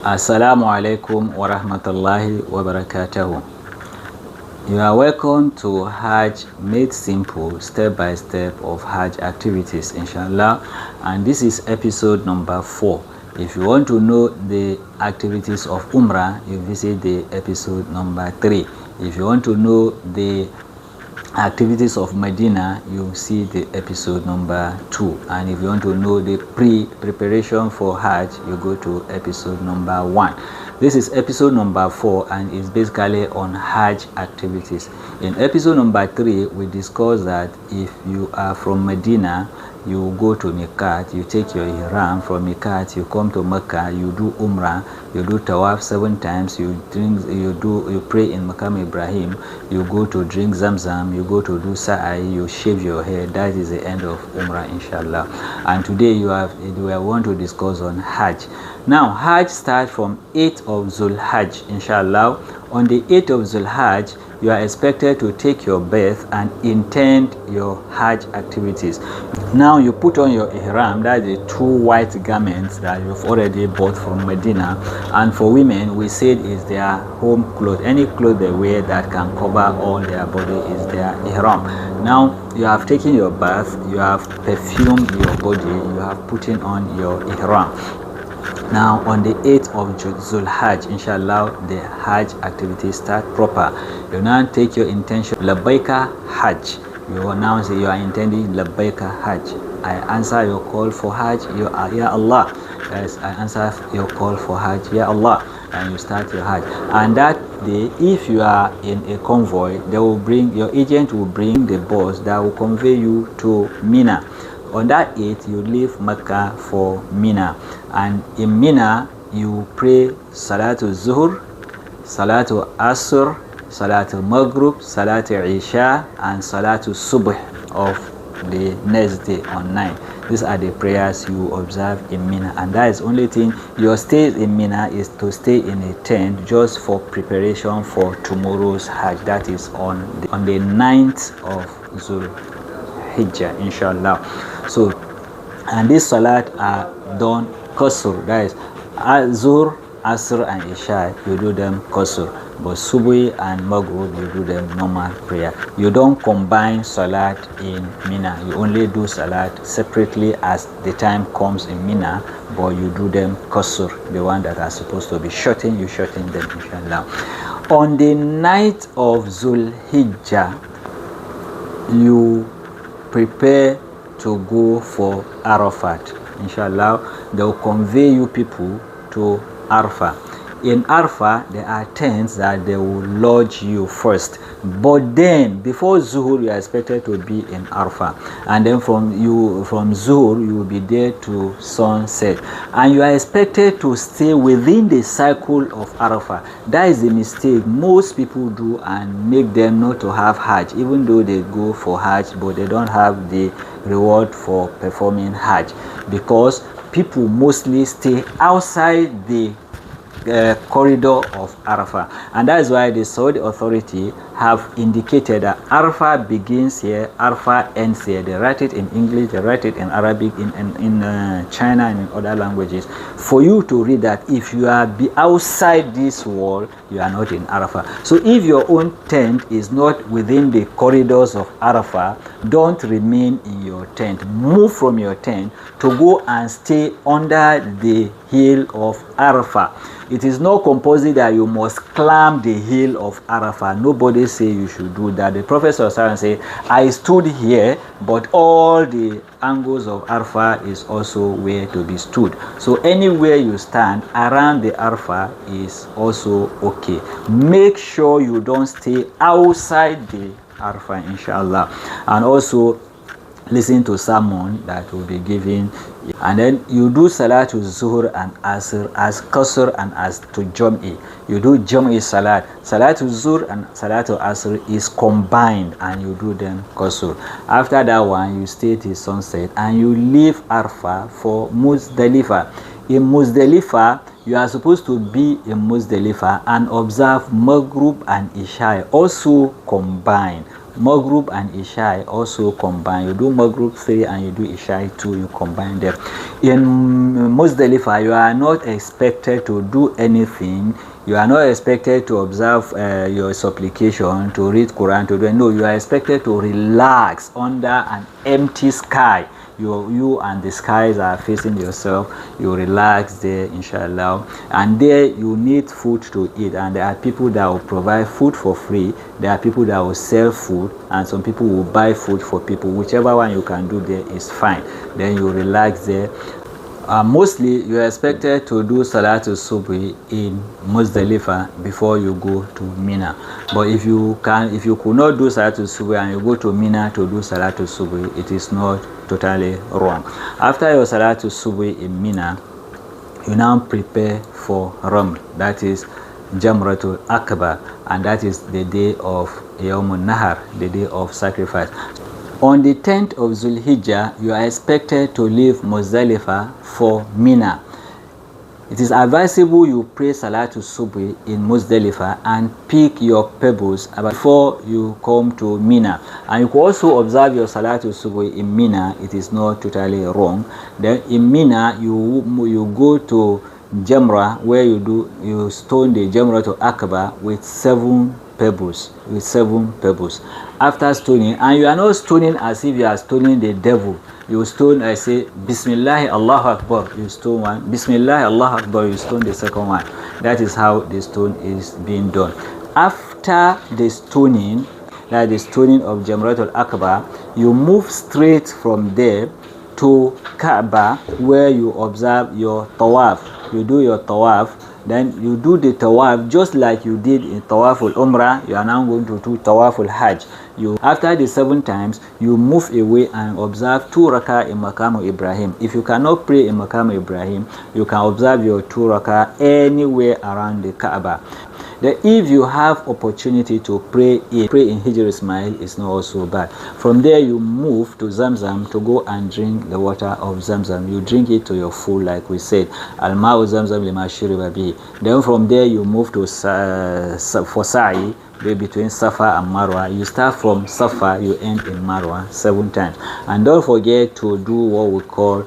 Assalamu alaikum wa rahmatullahi wa barakatuhu. You are welcome to Hajj made simple, step by step of Hajj activities, inshallah. And this is episode number 4. If you want to know the activities of Umrah, you visit the episode number 3. If you want to know the activities of Medina, you see the episode number 2. And if you want to know the preparation for Hajj, you go to episode number 1. This is episode number 4 and is basically on Hajj activities. In episode number 3, we discussed that if you are from Medina, you go to Miqat, you take your ihram from Miqat, you come to Mecca, you do Umrah, you do Tawaf 7 times, you pray in Maqam Ibrahim, you go to drink Zamzam, you go to do Sa'i, you shave your hair. That is the end of Umrah, inshallah. And today we want to discuss on Hajj. Now Hajj starts from 8th of Zul Hajj, inshallah. On the 8th of Zul Hajj, you are expected to take your bath and intend your Hajj activities. Now you put on your ihram, that is the 2 white garments that you've already bought from Medina. And for women, we said is their home clothes. Any clothes they wear that can cover all their body is their ihram. Now you have taken your bath, you have perfumed your body, you have put on your ihram. Now on the 8th of Zul Hajj, inshallah, the Hajj activities start proper. You now take your intention, Labbaika Hajj. You now say you are intending Labbaika Hajj. I answer your call for Hajj, Ya Allah. Yes, I answer your call for Hajj, Ya Allah. And you start your Hajj. And that day, if you are in a convoy, your agent will bring the bus that will convey you to Mina. On that 8th, you leave Mecca for Mina. And in Mina, you pray Salatul Zuhur, Salatul Asr, Salatul Maghrib, Salatul Isha, and Salatul Subh of the next day on 9. These are the prayers you observe in Mina. And that is only thing, your stay in Mina is to stay in a tent just for preparation for tomorrow's Hajj. That is on the 9th of Zul Hijjah, inshallah. So, and these salat are done qasr, that is Zuhr, Asr and Isha, you do them qasr, but Subhi and Maghrib, you do them normal prayer. You don't combine salat in Mina, you only do salat separately as the time comes in Mina, but you do them qasr, the one that are supposed to be shortened, you shorten them, inshallah. On the night of Zul Hijjah, you prepare to go for Arafat, inshallah. They will convey you people to Arafah. In Arafah, there are tents that they will lodge you first, but then before Zuhur you are expected to be in Arafah, and then from Zuhur you will be there to sunset, and you are expected to stay within the cycle of Arafah. That is the mistake most people do and make them not to have Hajj, even though they go for Hajj, but they don't have the reward for performing Hajj, because people mostly stay outside the corridor of Arafah. And that is why the Saudi authority have indicated that Arafah begins here, Arafah ends here. They write it in English, they write it in Arabic, in China and in other languages, for you to read that if you are outside this wall, you are not in Arafah. So if your own tent is not within the corridors of Arafah, don't remain in your tent. Move from your tent to go and stay under the hill of Arafah. It is not compulsory that you must climb the hill of Arafah. Nobody say you should do that. The Prophet said, I stood here, but all the angles of Arafah is also where to be stood. So anywhere you stand around the Arafah is also okay. Make sure you don't stay outside the Arafah, inshallah. And also listen to sermon that will be given, and then you do Salatul Zuhur and Asr as Qasr and as to Jam'i. You do Jam'i Salat. Salatul Zuhur and Salatul Asr is combined and you do them Qasr. After that one, you stay till sunset and you leave Arafah for Muzdalifah. In Muzdalifah, you are supposed to be in Muzdalifah and observe Maghrib and Isha also combined. Maghrib and Isha also combine. You do Maghrib 3 and you do Isha 2, you combine them. In Muzdalifah, you are not expected to do anything. You are not expected to observe your supplication, to read Quran, to do. No, you are expected to relax under an empty sky. You and the skies are facing yourself. You relax there, inshallah, and there you need food to eat, and there are people that will provide food for free. There are people that will sell food, and some people will buy food for people. Whichever one you can do there is fine. Then you relax there. Mostly you are expected to do Salatul Subhi in Muzdalifah before you go to Mina. But if you could not do Salatul Subhi and you go to Mina to do Salatul Subhi, it is not totally wrong. After your Salatul Subhi in Mina, you now prepare for Raml, that is Jamratul Aqaba, and that is the day of Yawmun Nahar, the day of sacrifice. On the 10th of Zulhijjah, you are expected to leave Muzdalifah for Mina. It is advisable you pray Salatul Subhi in Muzdalifah and pick your pebbles before you come to Mina. And you can also observe your Salatul Subhi in Mina. It is not totally wrong. Then in Mina, you go to Jamra, where you stone the Jamra to Aqaba with 7 pebbles. After stoning, and you are not stoning as if you are stoning the devil. You stone, I say Bismillah Allahu Akbar, you stone one. Bismillah Allahu Akbar, you stone the second one. That is how the stone is being done. After the stoning, like the stoning of Jamratul Aqaba, you move straight from there to Kaaba, where you observe your tawaf. You do your tawaf. Then you do the tawaf just like you did in Tawaful Umrah. You are now going to do Tawaful Hajj. After the 7 times, you move away and observe 2 rakah in Maqam Ibrahim. If you cannot pray in Maqam Ibrahim, you can observe your 2 rakah anywhere around the Kaaba. Then if you have opportunity to pray in Hijr Ismail, it's not also bad. From there you move to Zamzam to go and drink the water of Zamzam. You drink it to your full, like we said. Al-ma'u Zamzam lima shuriba bihi. Then from there you move to for Sa'i, between Safa and Marwa. You start from Safa, you end in Marwa 7 times. And don't forget to do what we call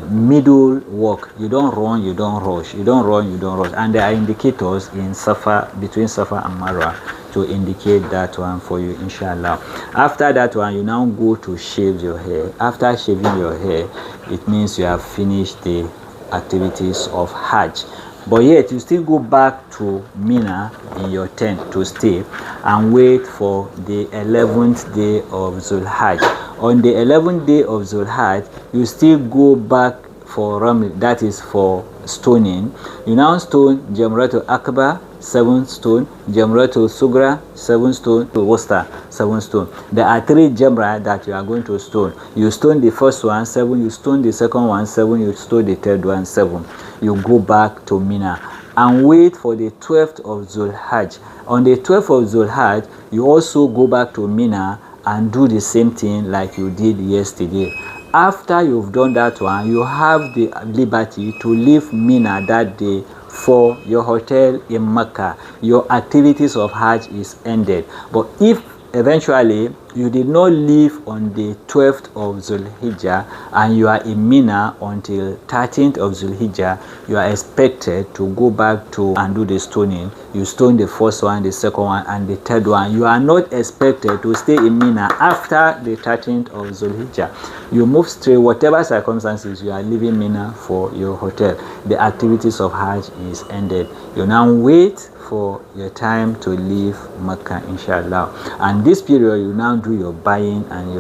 middle walk. You don't run, you don't rush. You don't run, you don't rush. And there are indicators in Safa, between Safa and Marwa, to indicate that one for you, inshallah. After that one, you now go to shave your hair. After shaving your hair, it means you have finished the activities of Hajj. But yet you still go back to Mina in your tent to stay and wait for the 11th day of Zulhajj. On the 11th day of Zulhajj, you still go back for Raml, that is for stoning. You now stone Jamratul Aqaba, 7 stone, Jamratul Sugra, 7 stone, Wusta, 7 stone. There are 3 Jamra that you are going to stone. You stone the first one, 7, you stone the second one, 7, you stone the third one, 7. You go back to Mina and wait for the 12th of Zulhajj. On the 12th of Zulhajj, you also go back to Mina and do the same thing like you did yesterday. After you've done that one, you have the liberty to leave Mina that day for your hotel in Mecca. Your activities of Hajj is ended. But if eventually you did not leave on the 12th of Zulhijjah and you are in Mina until 13th of Zulhijjah, you are expected to go back to and do the stoning. You stone the first one, the second one, and the third one. You are not expected to stay in Mina after the 13th of Zulhijjah. You move straight, whatever circumstances, you are leaving Mina for your hotel. The activities of Hajj is ended. You now wait for your time to leave Mecca, inshallah. And this period, you now do your buying and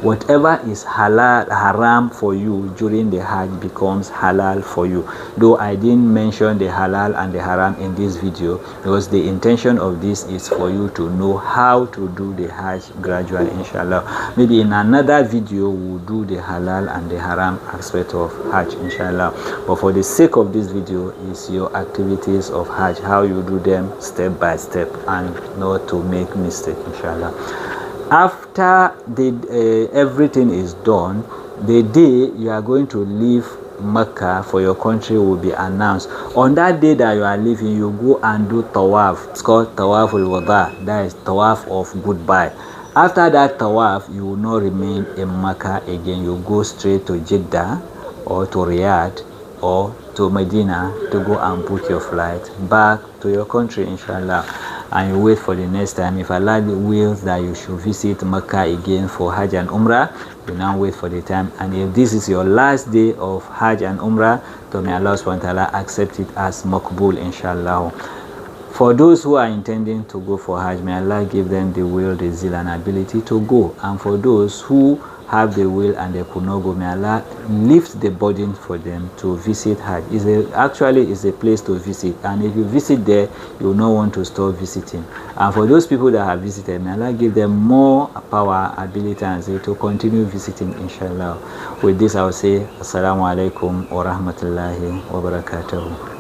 whatever is halal, haram for you during the Hajj becomes halal for you. Though I didn't mention the halal and the haram in this video, because the intention of this is for you to know how to do the Hajj gradually, inshallah. Maybe in another video we'll do the halal and the haram aspect of Hajj, inshallah. But for the sake of this video is your activities of Hajj, how you do them step by step and not to make mistake, inshallah. After everything is done, the day you are going to leave Mecca for your country will be announced. On that day that you are leaving, you go and do tawaf. It's called tawaf al-wada, that is tawaf of goodbye. After that tawaf, you will not remain in Mecca again. You go straight to Jeddah or to Riyadh or to Medina to go and book your flight back to your country, inshallah. And you wait for the next time. If Allah wills that you should visit Mecca again for Hajj and Umrah, you now wait for the time. And if this is your last day of Hajj and Umrah, then may Allah subhanahu wa ta'ala accept it as makbul, inshallah. For those who are intending to go for Hajj, may Allah give them the will, the zeal and ability to go. And for those who have the will and they could not go, may Allah lift the burden for them to visit Hajj. Actually is a place to visit, and if you visit there, you will not want to stop visiting. And for those people that have visited, may Allah give them more power, ability and zeal to continue visiting, inshallah. With this I will say assalamu alaikum wa rahmatullahi wa barakatuh.